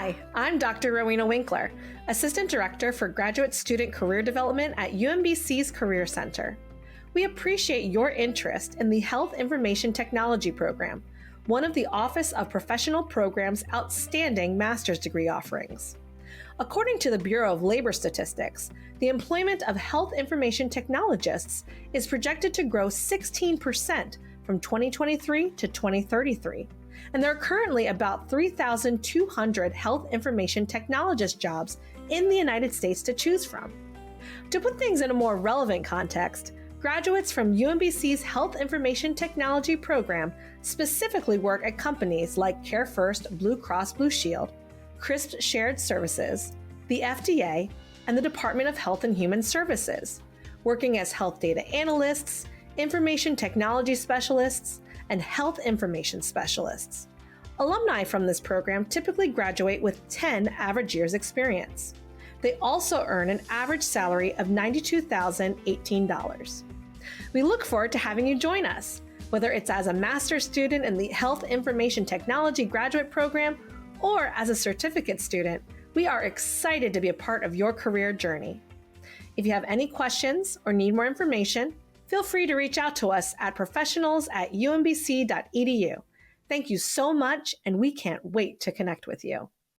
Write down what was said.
Hi, I'm Dr. Rowena Winkler, Assistant Director for Graduate Student Career Development at UMBC's Career Center. We appreciate your interest in the Health Information Technology Program, one of the Office of Professional Programs' outstanding master's degree offerings. According to the Bureau of Labor Statistics, the employment of health information technologists is projected to grow 16% from 2023 to 2033. And there are currently about 3,200 health information technologist jobs in the United States to choose from. To put things in a more relevant context, graduates from UMBC's Health Information Technology program specifically work at companies like CareFirst BlueCross BlueShield, CRISP Shared Services, the FDA, and the Department of Health and Human Services, working as Health Data Analysts, Information Technology Specialists, and Health Information Specialists. Alumni from this program typically graduate with 10 average years experience. They also earn an average salary of $92,018. We look forward to having you join us, whether it's as a master's student in the Health Information Technology graduate program or as a certificate student. We are excited to be a part of your career journey. If you have any questions or need more information, feel free to reach out to us at professionals@umbc.edu. Thank you so much, and we can't wait to connect with you.